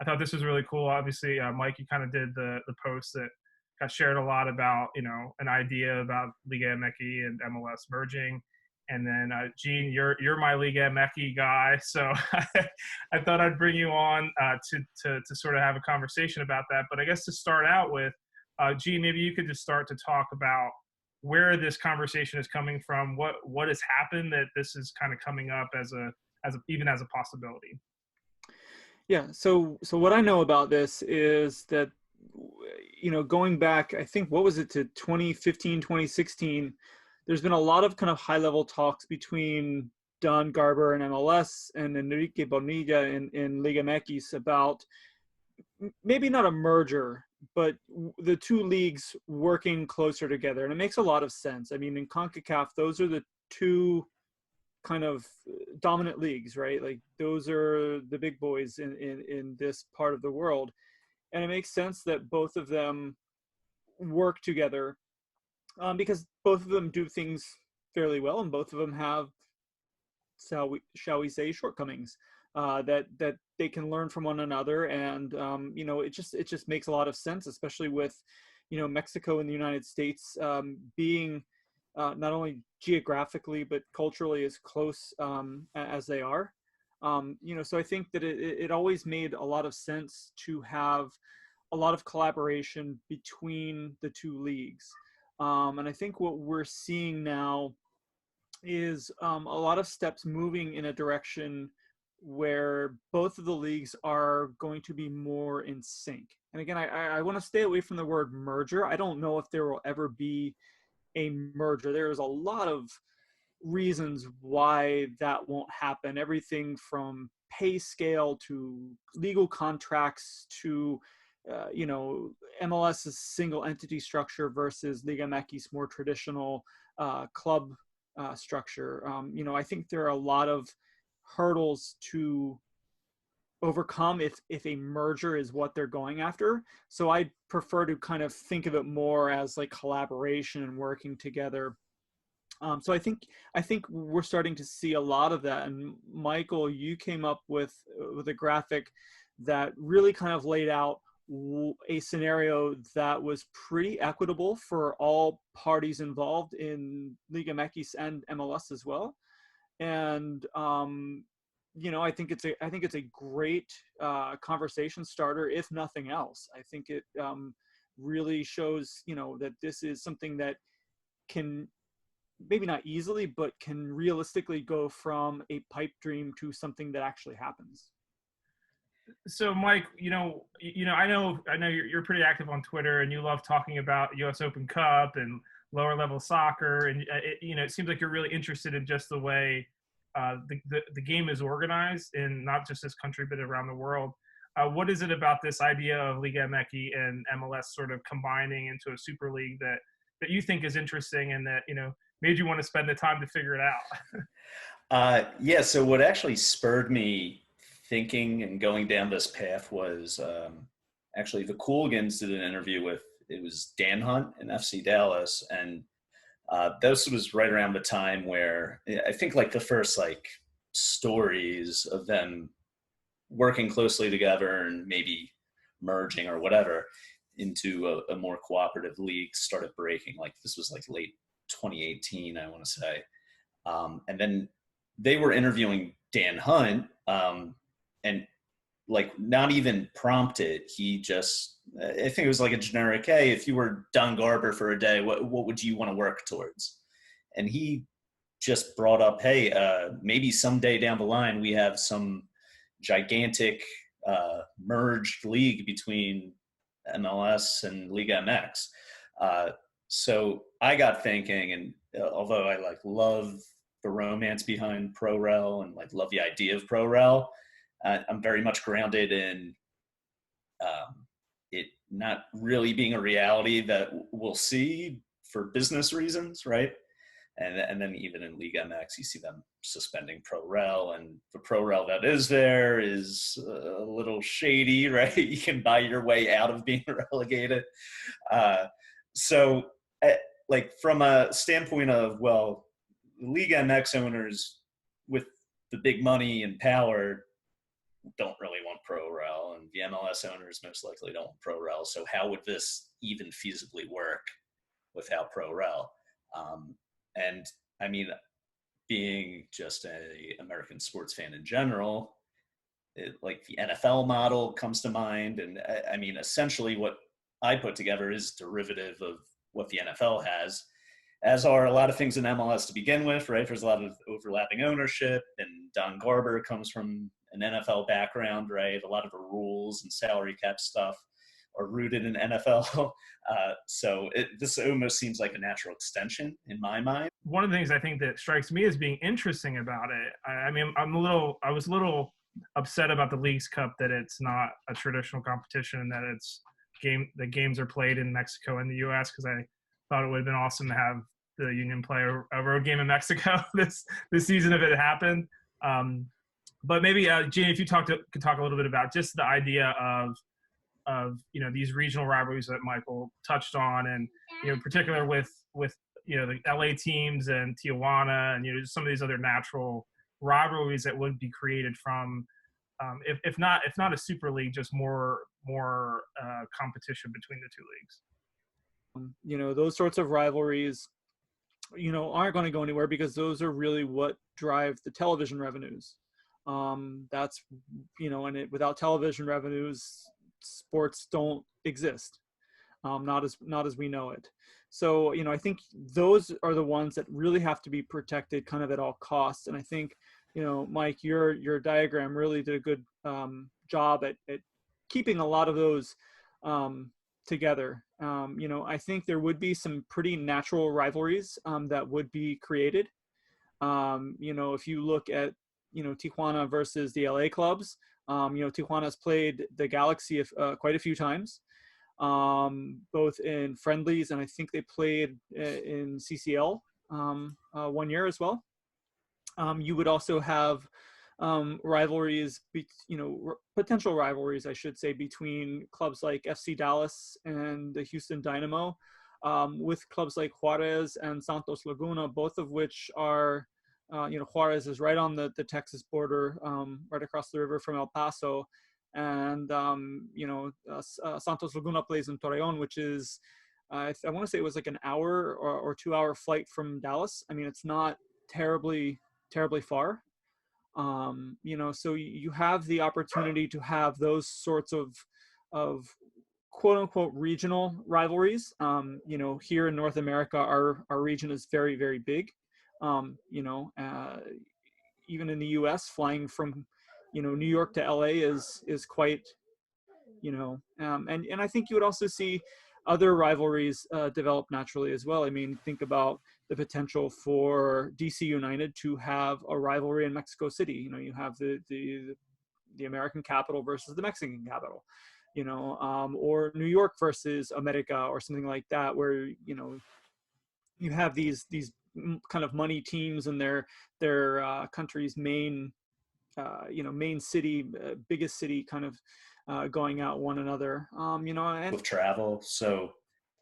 I thought this was really cool. Obviously, Mike, you kind of did the post that got shared a lot about, an idea about Liga MX and MLS merging. And then Gene, you're my Liga MX guy, so I thought I'd bring you on to sort of have a conversation about that. But I guess to start out with, Gene, maybe you could just start to talk about where this conversation is coming from, what has happened that this is kind of coming up as even as a possibility. Yeah. So what I know about this is that, going back, I think, what was it, to 2015, 2016, there's been a lot of kind of high level talks between Don Garber and MLS and Enrique Bonilla in Liga MX about maybe not a merger, but the two leagues working closer together. And it makes a lot of sense. I mean, in CONCACAF, those are the two kind of dominant leagues, right? Like, those are the big boys in this part of the world. And it makes sense that both of them work together, because both of them do things fairly well, and both of them have, shall we say, shortcomings that they can learn from one another. And it just makes a lot of sense, especially with Mexico and the United States being not only geographically but culturally as close as they are. So I think that it always made a lot of sense to have a lot of collaboration between the two leagues. And I think what we're seeing now is a lot of steps moving in a direction where both of the leagues are going to be more in sync. And again, I want to stay away from the word merger. I don't know if there will ever be a merger. There is a lot of reasons why that won't happen. Everything from pay scale to legal contracts to MLS's single entity structure versus Liga MX more traditional club structure. I think there are a lot of hurdles to overcome if a merger is what they're going after. So I prefer to kind of think of it more as like collaboration and working together. So I think we're starting to see a lot of that. And Michael, you came up with a graphic that really kind of laid out a scenario that was pretty equitable for all parties involved in Liga MX and MLS as well. And I think it's a great conversation starter, if nothing else. I think it really shows that this is something that can, maybe not easily, but can realistically go from a pipe dream to something that actually happens. So, Mike, I know you're pretty active on Twitter, and you love talking about U.S. Open Cup and lower level soccer, and it seems like you're really interested in just the way the game is organized in not just this country but around the world. What is it about this idea of Liga MX and MLS sort of combining into a super league that you think is interesting and that made you want to spend the time to figure it out? Yeah. So what actually spurred me thinking and going down this path was actually the Cooligans did an interview with, it was Dan Hunt and FC Dallas, and this was right around the time where I think like the first like stories of them working closely together and maybe merging or whatever into a more cooperative league started breaking. Like this was like late 2018, I want to say. And then they were interviewing Dan Hunt, and like not even prompted, he just, I think it was like a generic, hey, if you were Don Garber for a day, what would you want to work towards? And he just brought up, hey, maybe someday down the line we have some gigantic merged league between MLS and Liga MX. So I got thinking, and although I like love the romance behind Pro Rel and like love the idea of Pro Rel, I'm very much grounded in it not really being a reality that we'll see for business reasons, right? And then even in Liga MX, you see them suspending Pro Rel, and the Pro Rel that is there is a little shady, right? You can buy your way out of being relegated. So like from a standpoint of, well, Liga MX owners with the big money and power don't really want pro rel, and the MLS owners most likely don't want pro rel. So how would this even feasibly work without pro rel? And I mean, being just a American sports fan in general, like the NFL model comes to mind. And I mean, essentially what I put together is derivative of what the NFL has, as are a lot of things in MLS to begin with, right? There's a lot of overlapping ownership, and Don Garber comes from an NFL background, right? A lot of the rules and salary cap stuff are rooted in NFL. So this almost seems like a natural extension in my mind. One of the things I think that strikes me as being interesting about it, I mean, I was a little upset about the Leagues Cup, that it's not a traditional competition, and that the games are played in Mexico and the U.S., because I thought it would have been awesome to have the Union play a road game in Mexico this season if it happened. But maybe Gene, if you could talk a little bit about just the idea of these regional rivalries that Michael touched on, and in particular with the LA teams and Tijuana, and some of these other natural rivalries that would be created from if not a super league, just more competition between the two leagues. Those sorts of rivalries aren't going to go anywhere, because those are really what drive the television revenues. That's without television revenues, sports don't exist, not as we know it. So I think those are the ones that really have to be protected kind of at all costs. And I think Mike, your diagram really did a good job at keeping a lot of those together. I think there would be some pretty natural rivalries that would be created. If you look at Tijuana versus the LA clubs, Tijuana's played the Galaxy quite a few times, both in friendlies, and I think they played in CCL 1 year as well. You would also have rivalries, potential rivalries, I should say, between clubs like FC Dallas and the Houston Dynamo, with clubs like Juarez and Santos Laguna, both of which are, Juarez is right on the Texas border, right across the river from El Paso. And, Santos Laguna plays in Torreon, which is, I want to say it was like an hour or 2 hour flight from Dallas. I mean, it's not terribly far. So you have the opportunity to have those sorts of quote unquote regional rivalries. Here in North America, our region is very, very big. Even in the US, flying from, New York to LA is quite, and I think you would also see other rivalries develop naturally as well. I mean, think about the potential for DC United to have a rivalry in Mexico City. You have the American capital versus the Mexican capital, or New York versus America, or something like that, where you have these kind of money teams and their country's main city, biggest city, kind of going out one another, and with travel. So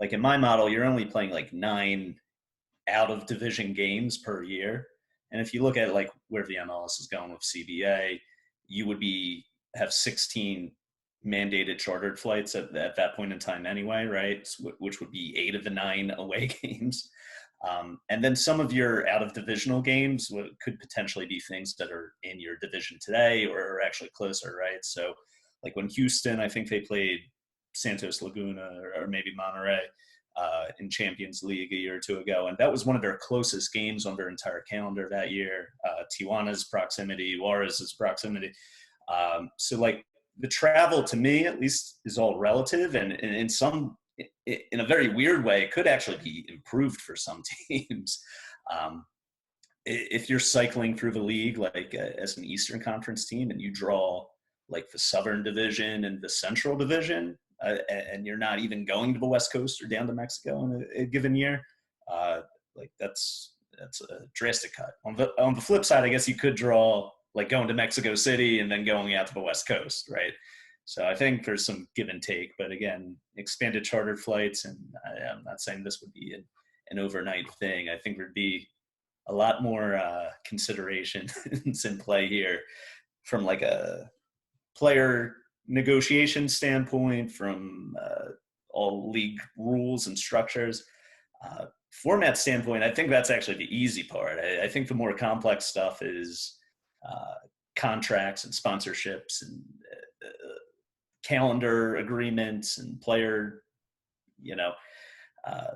like in my model, you're only playing like 9 out of division games per year. And if you look at like where the MLS is going with CBA, you would have 16 mandated chartered flights at that point in time anyway, right? Which would be 8 of the 9 away games. And then some of your out of divisional games could potentially be things that are in your division today or are actually closer, right? So like when Houston, I think they played Santos Laguna or maybe Monterrey in Champions League a year or two ago. And that was one of their closest games on their entire calendar that year. Tijuana's proximity, Juarez's proximity. So like the travel to me, at least, is all relative. And in a very weird way, it could actually be improved for some teams. If you're cycling through the league, like as an Eastern Conference team, and you draw like the Southern Division and the Central Division, and you're not even going to the West Coast or down to Mexico in a given year, like that's a drastic cut. On the flip side, I guess you could draw like going to Mexico City and then going out to the West Coast, right? So I think there's some give and take, but again, expanded chartered flights, and I'm not saying this would be an overnight thing. I think there'd be a lot more considerations in play here from like a player negotiation standpoint, from all league rules and structures. Format standpoint, I think that's actually the easy part. I think the more complex stuff is contracts and sponsorships and calendar agreements and player, uh,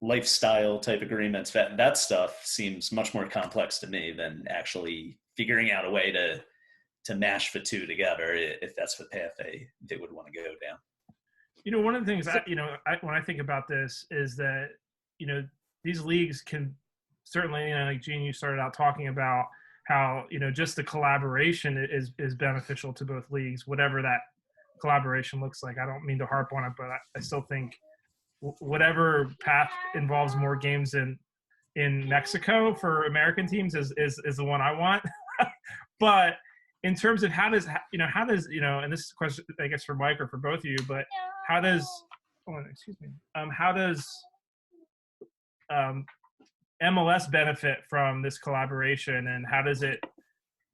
lifestyle type agreements. That stuff seems much more complex to me than actually figuring out a way to mash the two together, if that's the path they would want to go down. One of the things when I think about this is that, these leagues can certainly, like Gene, you started out talking about how, just the collaboration is beneficial to both leagues, whatever that collaboration looks like. I don't mean to harp on it, but I still think whatever path involves more games in Mexico for American teams is the one I want. But in terms of how does, and this is a question, I guess, for Mike or for both of you, but how does MLS benefit from this collaboration, and how does it,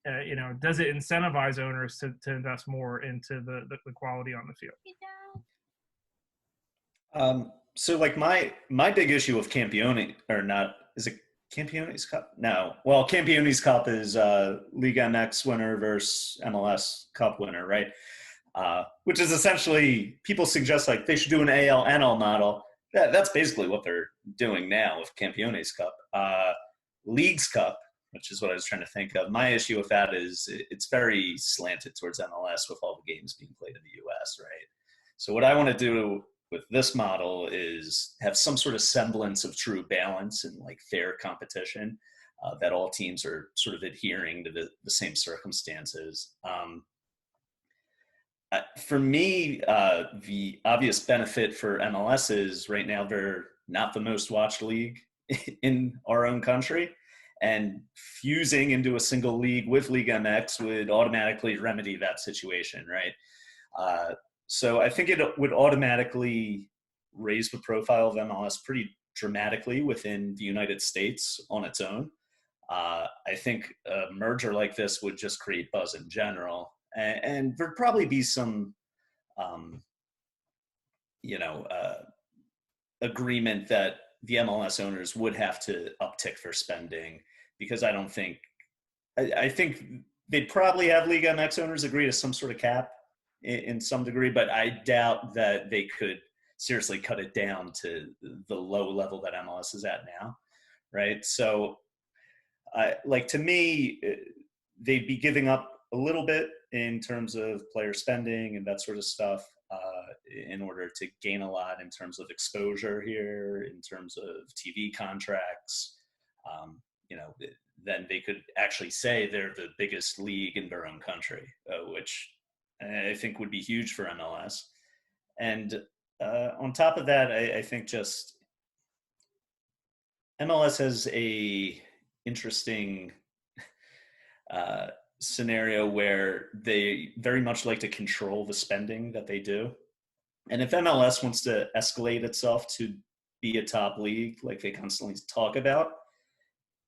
does it incentivize owners to invest more into the quality on the field? So like my big issue with Campione, or not, is it Campione's Cup? No. Well, Campione's Cup is Liga MX winner versus MLS Cup winner, right? Which is essentially, people suggest like they should do an AL-NL model. That's basically what they're doing now with Campione's Cup. Leagues Cup, which is what I was trying to think of. My issue with that is it's very slanted towards MLS with all the games being played in the US, right? So what I want to do with this model is have some sort of semblance of true balance and like fair competition, that all teams are sort of adhering to the same circumstances. For me, the obvious benefit for MLS is right now they're not the most watched league in our own country, and fusing into a single league with Liga MX would automatically remedy that situation, right? So I think it would automatically raise the profile of MLS pretty dramatically within the United States on its own. I think a merger like this would just create buzz in general. And there'd probably be some, agreement that the MLS owners would have to uptick their spending, because I think they'd probably have Liga MX owners agree to some sort of cap in some degree, but I doubt that they could seriously cut it down to the low level that MLS is at now, right? So, to me, they'd be giving up a little bit in terms of player spending and that sort of stuff, in order to gain a lot in terms of exposure here, in terms of TV contracts. Then they could actually say they're the biggest league in their own country, which I think would be huge for MLS. And on top of that, I think just MLS has a interesting scenario where they very much like to control the spending that they do. And if MLS wants to escalate itself to be a top league, like they constantly talk about,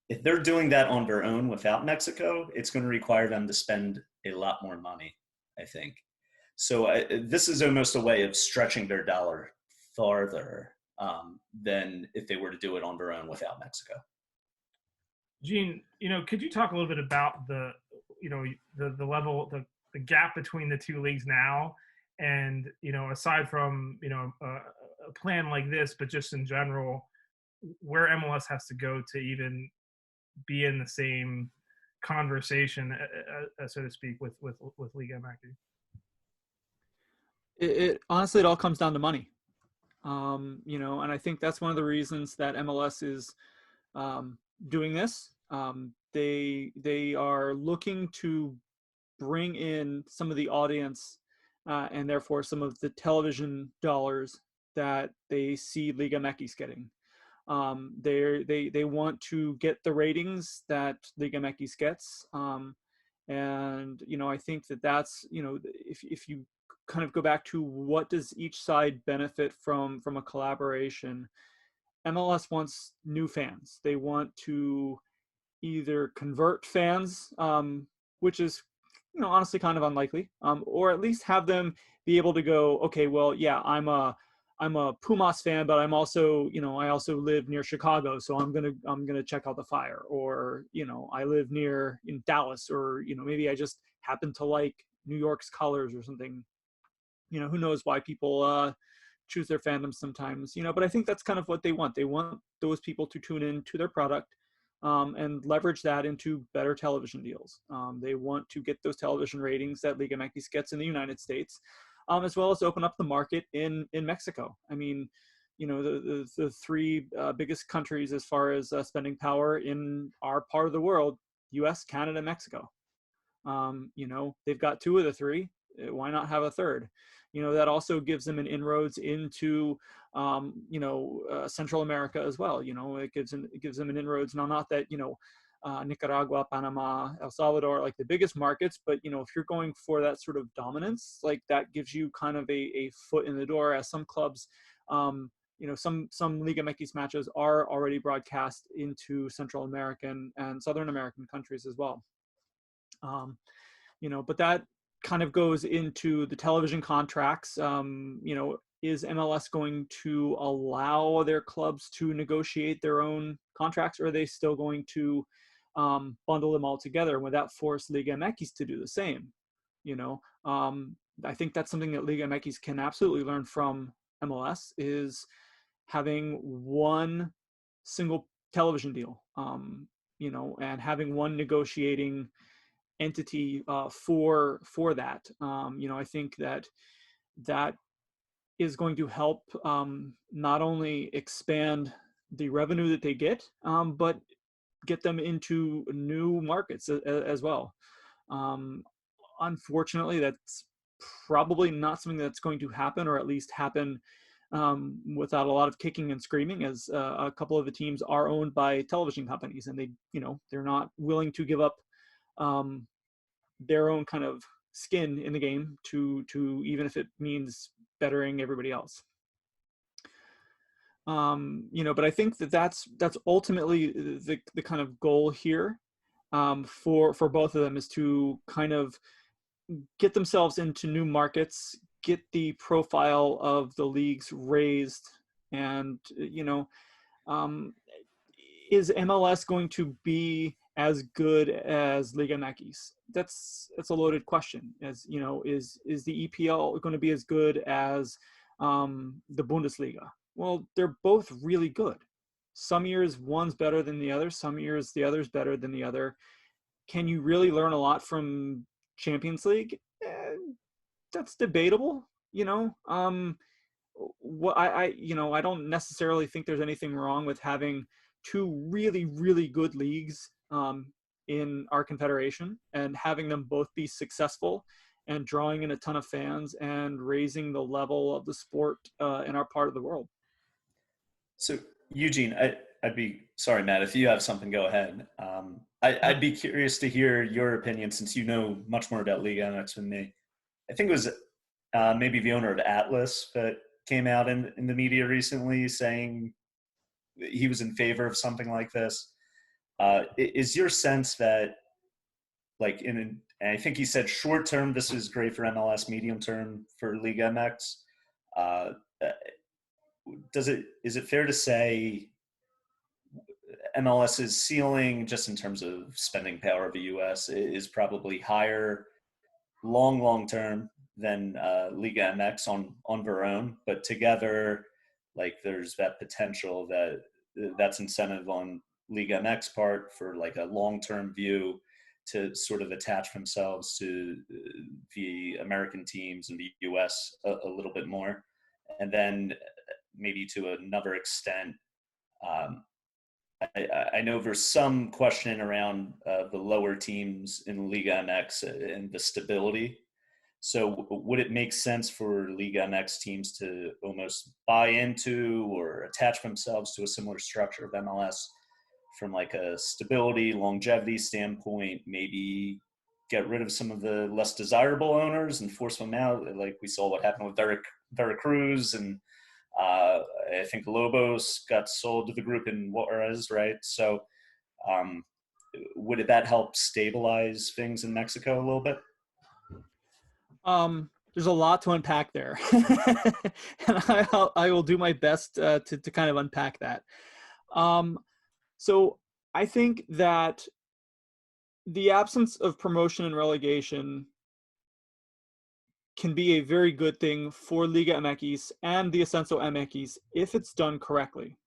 if they're doing that on their own without Mexico, it's going to require them to spend a lot more money, I think. So this is almost a way of stretching their dollar farther than if they were to do it on their own without Mexico. Gene, could you talk a little bit about the level, the gap between the two leagues now, and aside from a plan like this, but just in general, where MLS has to go to even be in the same conversation, so to speak, with Liga MX? It honestly, it all comes down to money. And I think that's one of the reasons that MLS is doing this. They are looking to bring in some of the audience and therefore some of the television dollars that they see Liga MX getting. They want to get the ratings that Liga MX gets, and I think that's if you kind of go back to what does each side benefit from a collaboration. MLS wants new fans. They want to either convert fans, which is honestly kind of unlikely. Or at least have them be able to go, okay, well, yeah, I'm a Pumas fan, but I'm also, I also live near Chicago, so I'm gonna check out the Fire. Or, I live near in Dallas, or maybe I just happen to like New York's colors or something. Who knows why people choose their fandoms sometimes. But I think that's kind of what they want. They want those people to tune in to their product, and leverage that into better television deals. They want to get those television ratings that Liga MX gets in the United States, as well as open up the market in Mexico. I mean, the three biggest countries as far as spending power in our part of the world: U.S., Canada, Mexico. They've got two of the three. Why not have a third? That also gives them an inroads into, Central America as well. It gives them an inroads. Now, not that, Nicaragua, Panama, El Salvador, like the biggest markets, but, if you're going for that sort of dominance, like that gives you kind of a foot in the door, as some clubs, some Liga MX matches are already broadcast into Central American and Southern American countries as well. But that kind of goes into the television contracts. Is MLS going to allow their clubs to negotiate their own contracts, or are they still going to bundle them all together? Would that force Liga MX to do the same? I think that's something that Liga MX can absolutely learn from MLS, is having one single television deal, and having one negotiating entity for that. I think that is going to help not only expand the revenue that they get, but get them into new markets as well. Unfortunately, that's probably not something that's going to happen, or at least happen without a lot of kicking and screaming, as a couple of the teams are owned by television companies, and they're not willing to give up their own kind of skin in the game to even if it means bettering everybody else. But I think that's ultimately the kind of goal here, for both of them, is to kind of get themselves into new markets, get the profile of the leagues raised, and is MLS going to be as good as Liga MX? That's a loaded question. As is the EPL going to be as good as the Bundesliga? Well, they're both really good. Some years one's better than the other. Some years the other's better than the other. Can you really learn a lot from Champions League? That's debatable. What I don't necessarily think there's anything wrong with having two really, really good leagues in our confederation, and having them both be successful and drawing in a ton of fans and raising the level of the sport in our part of the world. So, Eugene, I'd be sorry, Matt, if you have something, go ahead. I'd be curious to hear your opinion, since you know much more about Liga MX than me. I think it was maybe the owner of Atlas that came out in the media recently saying he was in favor of something like this. Is your sense that, like, and I think he said short term, this is great for MLS, medium term for Liga MX. Is it fair to say MLS's ceiling, just in terms of spending power of the US, is probably higher long term than Liga MX on their own, but together, like, there's that potential that's incentive on Liga MX part for like a long-term view to sort of attach themselves to the American teams and the US a little bit more. And then maybe to another extent, I know there's some question around the lower teams in Liga MX and the stability. So would it make sense for Liga MX teams to almost buy into or attach themselves to a similar structure of MLS from like a stability, longevity standpoint, maybe get rid of some of the less desirable owners and force them out? Like we saw what happened with Vera Cruz, and I think Lobos got sold to the group in Juarez, right? So would that help stabilize things in Mexico a little bit? There's a lot to unpack there, and I will do my best to kind of unpack that. So I think that the absence of promotion and relegation can be a very good thing for Liga MX and the Ascenso MX if it's done correctly.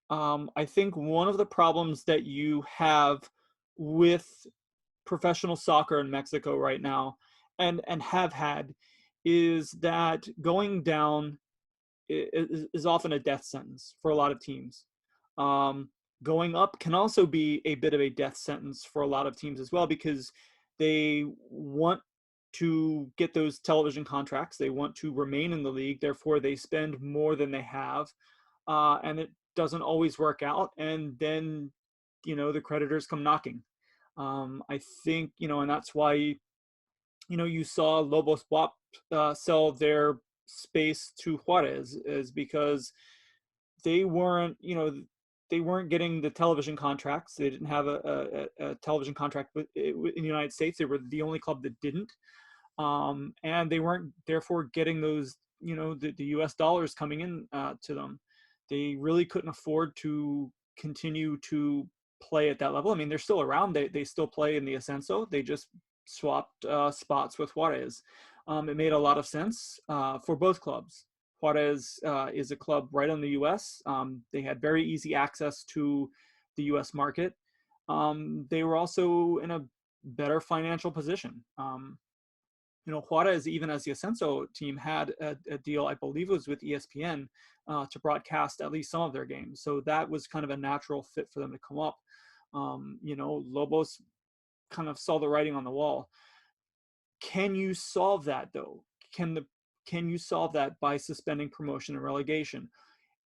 I think one of the problems that you have with professional soccer in Mexico right now, and have had, is that going down is often a death sentence for a lot of teams. Going up can also be a bit of a death sentence for a lot of teams as well, because they want to get those television contracts. They want to remain in the league. Therefore, they spend more than they have. And it doesn't always work out. And then, the creditors come knocking. I think, and that's why, you saw Lobos WAP sell their space to Juarez, is because they weren't, they weren't getting the television contracts. They didn't have a television contract in the United States. They were the only club that didn't. And they weren't therefore getting those, the US dollars coming in to them. They really couldn't afford to continue to play at that level. I mean, they're still around. They still play in the Ascenso. They just swapped spots with Juarez. It made a lot of sense for both clubs. Juarez is a club right on the US. They had very easy access to the US market. They were also in a better financial position. Juarez, even as the Ascenso team, had a deal, I believe it was with ESPN, to broadcast at least some of their games. So that was kind of a natural fit for them to come up. Lobos kind of saw the writing on the wall. Can you solve that though? Can you solve that by suspending promotion and relegation?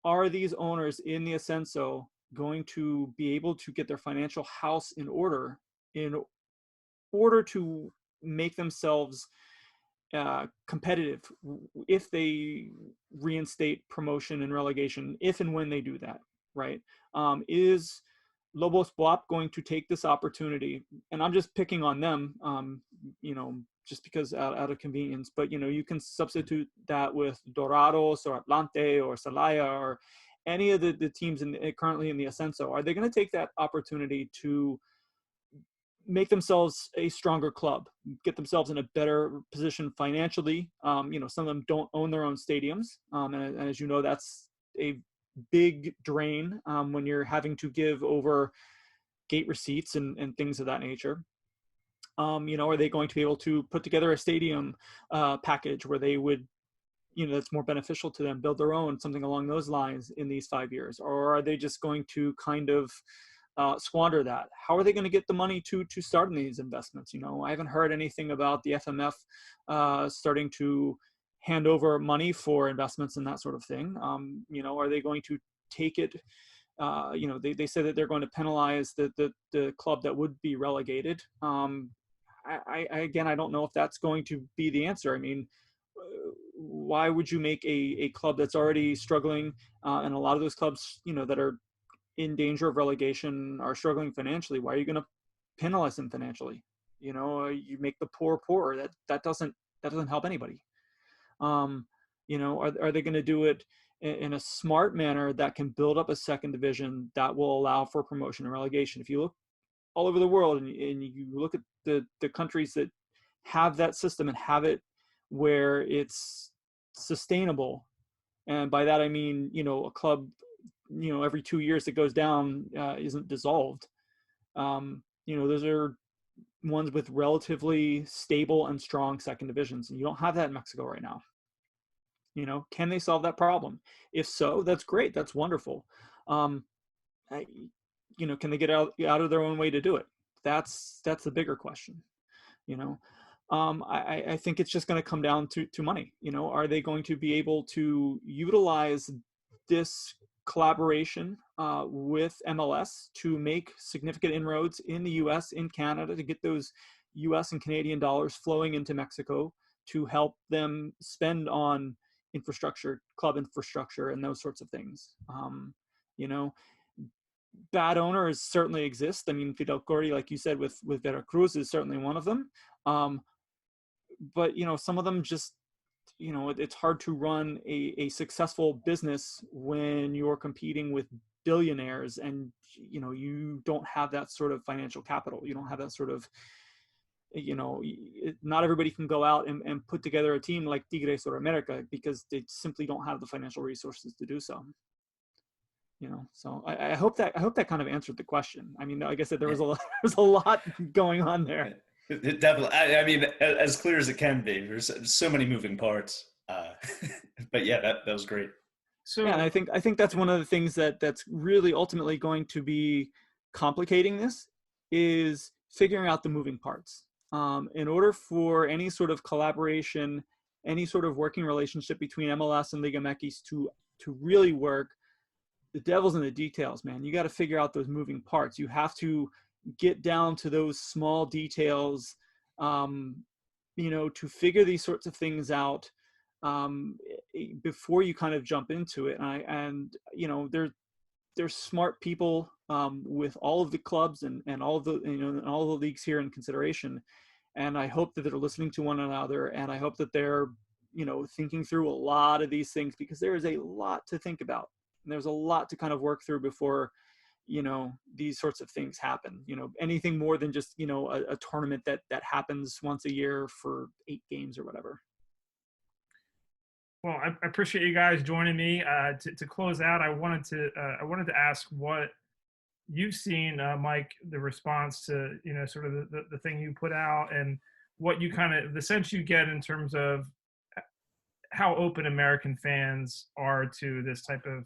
Are these owners in the Ascenso going to be able to get their financial house in order to make themselves competitive if they reinstate promotion and relegation, if and when they do that, right? Is Lobos BUAP going to take this opportunity? And I'm just picking on them, just because out of convenience, but you can substitute that with Dorados or Atlante or Celaya or any of the teams currently in the Ascenso. Are they going to take that opportunity to make themselves a stronger club, get themselves in a better position financially? Some of them don't own their own stadiums. And as you know, that's a big drain when you're having to give over gate receipts and things of that nature. Are they going to be able to put together a stadium package where they would, that's more beneficial to them, build their own, something along those lines in these 5 years? Or are they just going to kind of squander that? How are they going to get the money to start in these investments? I haven't heard anything about the FMF starting to hand over money for investments and that sort of thing. Are they going to take it? They said that they're going to penalize the club that would be relegated. Again, I don't know if that's going to be the answer. I mean, why would you make a club that's already struggling, and a lot of those clubs, that are in danger of relegation are struggling financially? Why are you going to penalize them financially? You make the poor poorer. That doesn't help anybody. Are they going to do it in a smart manner that can build up a second division that will allow for promotion and relegation? If you look all over the world and you look at the countries that have that system and have it where it's sustainable, and by that I mean, a club, every 2 years that goes down isn't dissolved. Those are ones with relatively stable and strong second divisions, and you don't have that in Mexico right now. Can they solve that problem? If so, that's great. That's wonderful. Can they get out of their own way to do it? That's the bigger question. I think it's just going to come down to money. Are they going to be able to utilize this collaboration with MLS to make significant inroads in the US, in Canada, to get those US and Canadian dollars flowing into Mexico to help them spend on infrastructure, club infrastructure, and those sorts of things? Bad owners certainly exist. I mean, Fidel Corey, like you said, with Veracruz, is certainly one of them. but some of them just, it's hard to run a successful business when you're competing with billionaires, and you don't have that sort of financial capital. You don't have that sort of, not everybody can go out and put together a team like Tigres or America, because they simply don't have the financial resources to do so. So I hope that kind of answered the question. I mean, like I said, there was a lot going on there. It definitely. I mean, as clear as it can be. There's so many moving parts. But yeah, that was great. So yeah, and I think that's one of the things that's really ultimately going to be complicating this, is figuring out the moving parts. In order for any sort of collaboration, any sort of working relationship between MLS and Liga MX to really work, the devil's in the details, man. You got to figure out those moving parts. You have to get down to those small details, to figure these sorts of things out before you kind of jump into it. And there's smart people with all of the clubs and all of the and all the leagues here in consideration. And I hope that they're listening to one another, and I hope that they're thinking through a lot of these things, because there is a lot to think about. And there's a lot to kind of work through before, these sorts of things happen. Anything more than just, a tournament that happens once a year for 8 games or whatever. Well, I appreciate you guys joining me. To close out, I wanted to ask what you've seen, Mike, the response to, sort of the thing you put out, and what you the sense you get in terms of how open American fans are to this type of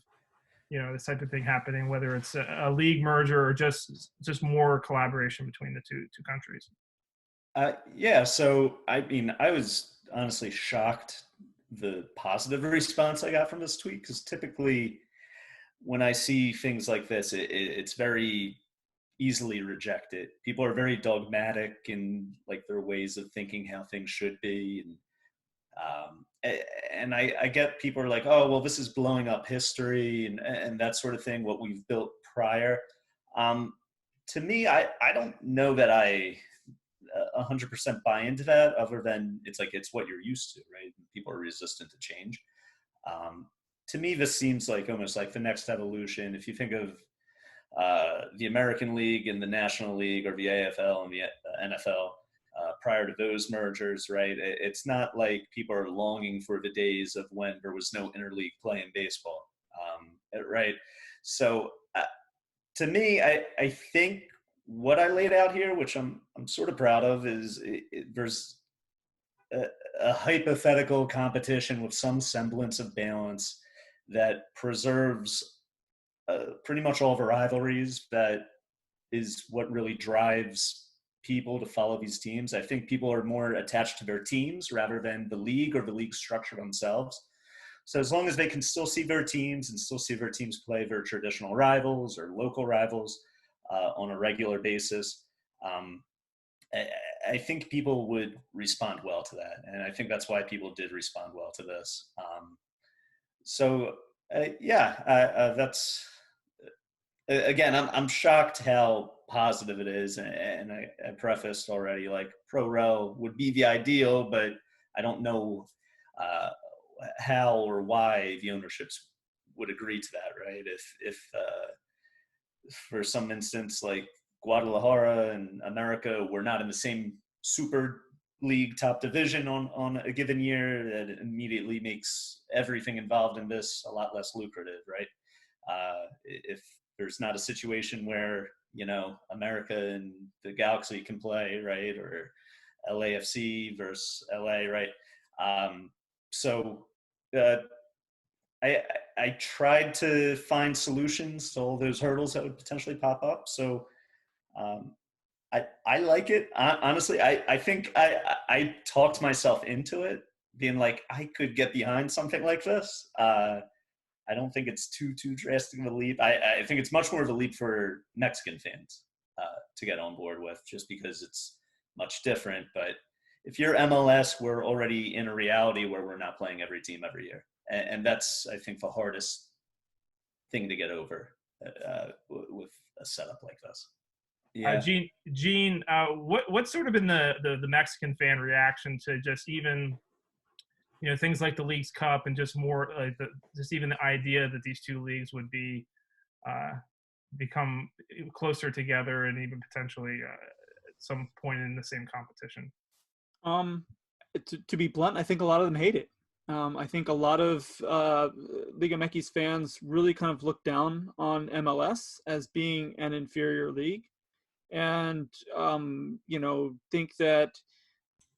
thing happening, whether it's a league merger or just more collaboration between the two countries. Yeah. So, I mean, I was honestly shocked the positive response I got from this tweet, because typically when I see things like this, it's very easily rejected. People are very dogmatic in like their ways of thinking how things should be. And I get people are like, oh, well, this is blowing up history and that sort of thing, what we've built prior. To me, I don't know that I 100% buy into that, other than it's what you're used to, right? People are resistant to change. To me, this seems like almost like the next evolution. If you think of the American League and the National League, or the AFL and the NFL, prior to those mergers, right? It's not like people are longing for the days of when there was no interleague play in baseball, right? So to me, I think what I laid out here, which I'm sort of proud of, is there's a hypothetical competition with some semblance of balance that preserves pretty much all the rivalries. That is what really drives people to follow these teams. I think people are more attached to their teams rather than the league or the league structure themselves. So as long as they can still see their teams and still see their teams play their traditional rivals or local rivals on a regular basis, I think people would respond well to that. And I think that's why people did respond well to this. That's, again, I'm shocked how positive it is. And I prefaced already, like, pro rel would be the ideal, but I don't know how or why the ownerships would agree to that, right? If for some instance, like Guadalajara and America were not in the same super league top division on a given year, that immediately makes everything involved in this a lot less lucrative, right? If there's not a situation where, America and the Galaxy can play, right? Or LAFC versus LA, right? I tried to find solutions to all those hurdles that would potentially pop up. So I like it. Honestly, I think I talked myself into it, being like, I could get behind something like this. I don't think it's too drastic of a leap. I think it's much more of a leap for Mexican fans to get on board with, just because it's much different. But if you're MLS, we're already in a reality where we're not playing every team every year. And that's, I think, the hardest thing to get over with a setup like this. Yeah. Gene, what's sort of been the Mexican fan reaction to just even things like the Leagues Cup and just more like just even the idea that these two leagues would be uh, become closer together and even potentially at some point in the same competition? Um, to be blunt, I think a lot of them hate it. I think a lot of Liga MX fans really kind of look down on MLS as being an inferior league, and think that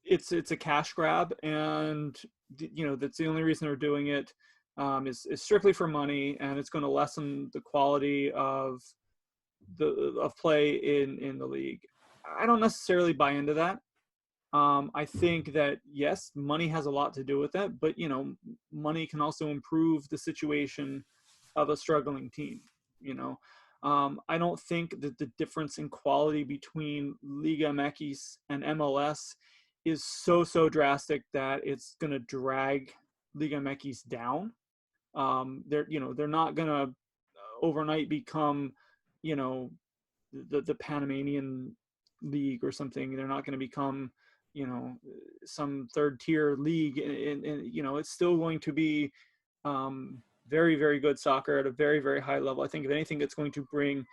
it's a cash grab, and that's the only reason they're doing it, is strictly for money, and it's going to lessen the quality of play in the league. I don't necessarily buy into that. I think that yes, money has a lot to do with that, but money can also improve the situation of a struggling team. I don't think that the difference in quality between Liga MX and MLS is so drastic that it's going to drag Liga MX down. They're not going to overnight become, the Panamanian league or something. They're not going to become, some third tier league, and it's still going to be very, very good soccer at a very, very high level. I think if anything, it's going to bring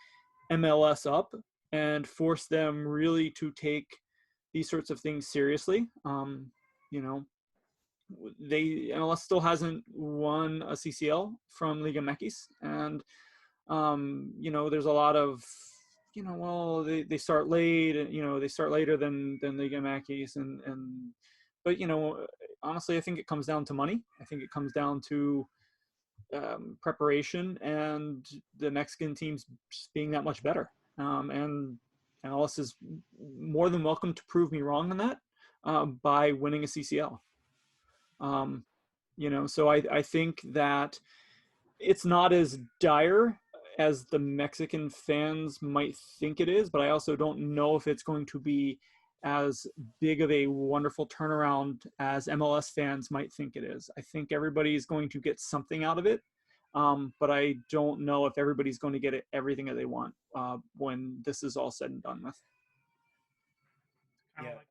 MLS up and force them really to take these sorts of things seriously. MLS still hasn't won a CCL from Liga MX, and there's a lot of well, they start late, and they start later than Liga MX, and but honestly, I think it comes down to money. I think it comes down to preparation, and the Mexican teams just being that much better. And MLS is more than welcome to prove me wrong on that by winning a CCL. So I think that it's not as dire as the Mexican fans might think it is, but I also don't know if it's going to be as big of a wonderful turnaround as MLS fans might think it is. I think everybody's going to get something out of it, but I don't know if everybody's going to get everything that they want when this is all said and done with. Kind of like